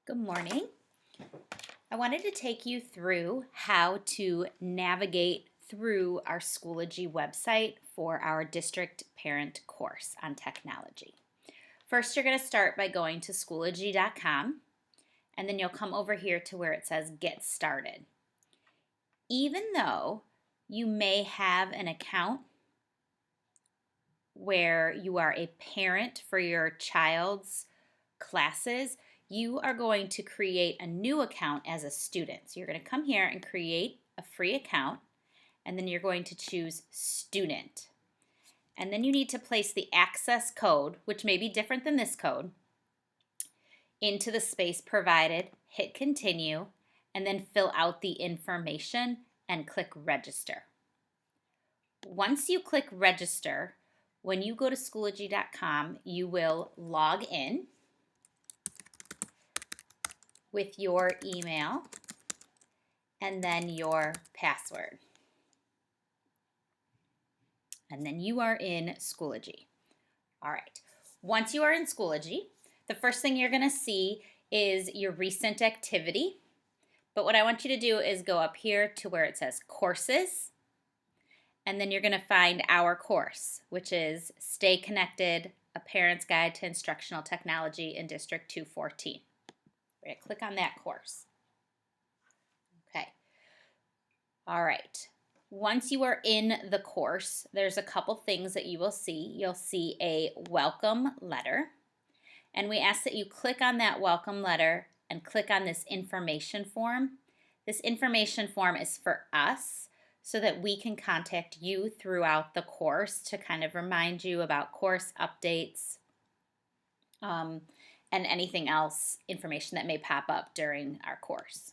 Good morning. I wanted to take you through how to navigate through our Schoology website for our district parent course on technology. First, you're going to start by going to Schoology.com, and then you'll come over here to where it says Get Started. Even though you may have an account where you are a parent for your child's classes, you are going to create a new account as a student. So you're going to come here and create a free account, and then you're going to choose student. And then you need to place the access code, which may be different than this code, into the space provided, hit continue, and then fill out the information and click register. Once you click register, when you go to Schoology.com, you will log in with your email and then your password. And then you are in Schoology. All right. Once you are in Schoology, the first thing you're going to see is your recent activity. But what I want you to do is go up here to where it says courses. And then you're going to find our course, which is Stay Connected, A Parent's Guide to Instructional Technology in District 214. We're going to click on that course. Okay. All right. Once you are in the course, there's a couple things that you will see. You'll see a welcome letter, and we ask that you click on that welcome letter and click on this information form. This information form is for us so that we can contact you throughout the course to kind of remind you about course updates, and anything else, information that may pop up during our course.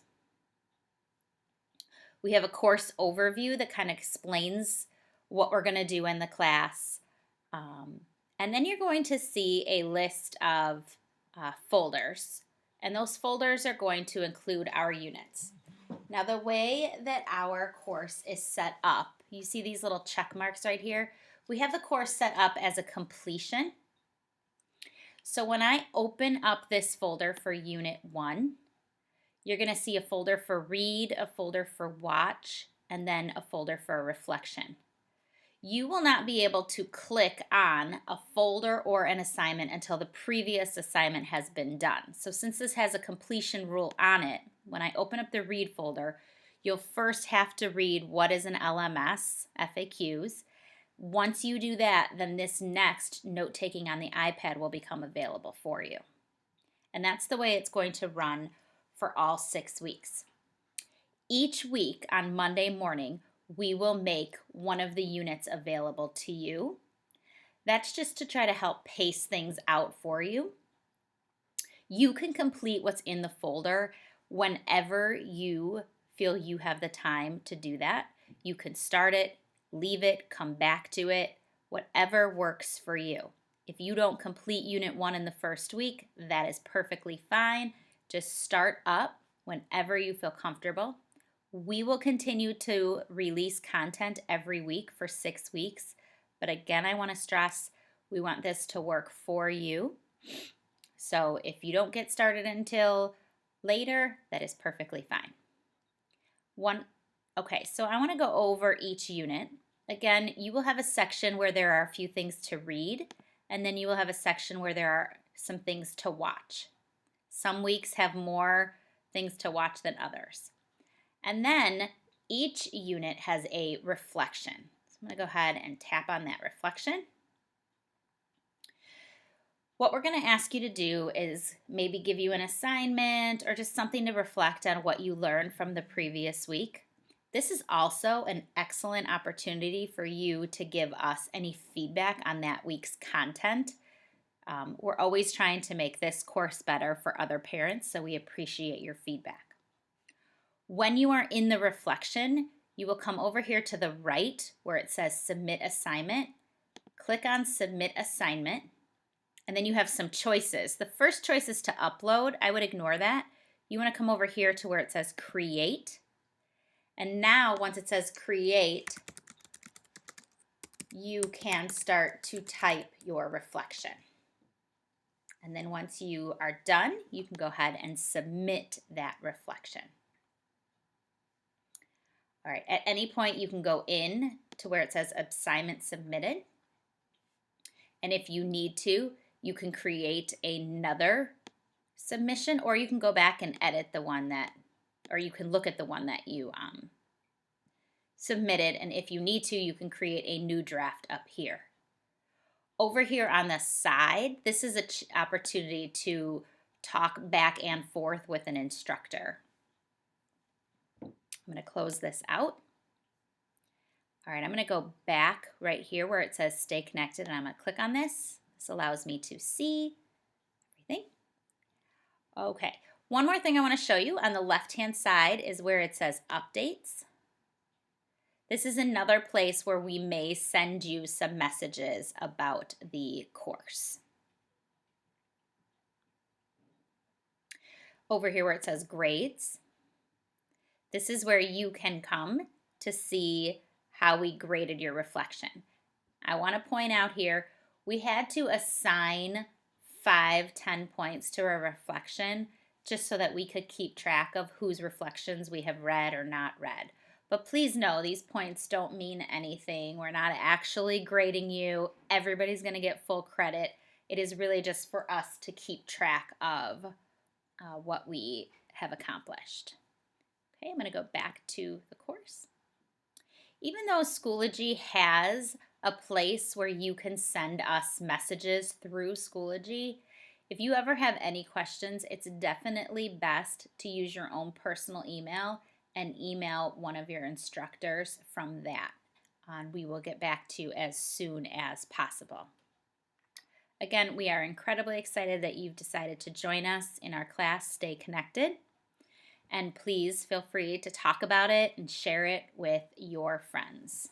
We have a course overview that kind of explains what we're going to do in the class. And then you're going to see a list of folders, and those folders are going to include our units. Now, the way that our course is set up, you see these little check marks right here? We have the course set up as a completion. So when I open up this folder for Unit 1, you're going to see a folder for read, a folder for watch, and then a folder for reflection. You will not be able to click on a folder or an assignment until the previous assignment has been done. So since this has a completion rule on it, when I open up the read folder, you'll first have to read what is an LMS, FAQs. Once you do that, then this next note-taking on the iPad will become available for you. And that's the way it's going to run for all 6 weeks. Each week on Monday morning, we will make one of the units available to you. That's just to try to help pace things out for you. You can complete what's in the folder whenever you feel you have the time to do that. You can start it, leave it, come back to it, whatever works for you. If you don't complete Unit 1 in the first week, that is perfectly fine. Just start up whenever you feel comfortable. We will continue to release content every week for 6 weeks. But again, I want to stress, we want this to work for you. So if you don't get started until later, that is perfectly fine. Okay, so I want to go over each unit. Again, you will have a section where there are a few things to read, and then you will have a section where there are some things to watch. Some weeks have more things to watch than others. And then each unit has a reflection. So I'm going to go ahead and tap on that reflection. What we're going to ask you to do is maybe give you an assignment or just something to reflect on what you learned from the previous week. This is also an excellent opportunity for you to give us any feedback on that week's content. We're always trying to make this course better for other parents, so we appreciate your feedback. When you are in the reflection, you will come over here to the right where it says Submit Assignment. Click on Submit Assignment, and then you have some choices. The first choice is to upload. I would ignore that. You want to come over here to where it says Create. And now, once it says Create, you can start to type your reflection. And then once you are done, you can go ahead and submit that reflection. All right, at any point you can go in to where it says assignment submitted. And if you need to, you can create another submission, or you can go back and edit the one that, or you can look at the one that you submitted. And if you need to, you can create a new draft up here. Over here on the side, this is an opportunity to talk back and forth with an instructor. I'm going to close this out. All right, I'm going to go back right here where it says stay connected, and I'm going to click on this. This allows me to see everything. Okay, one more thing I want to show you on the left-hand side is where it says updates. This is another place where we may send you some messages about the course. Over here where it says grades, this is where you can come to see how we graded your reflection. I want to point out here, we had to assign 5-10 points to a reflection just so that we could keep track of whose reflections we have read or not read. But please know, these points don't mean anything. We're not actually grading you. Everybody's going to get full credit. It is really just for us to keep track of what we have accomplished. Okay, I'm going to go back to the course. Even though Schoology has a place where you can send us messages through Schoology, if you ever have any questions, it's definitely best to use your own personal email and email one of your instructors from that. And we will get back to you as soon as possible. Again, we are incredibly excited that you've decided to join us in our class, Stay Connected. And please feel free to talk about it and share it with your friends.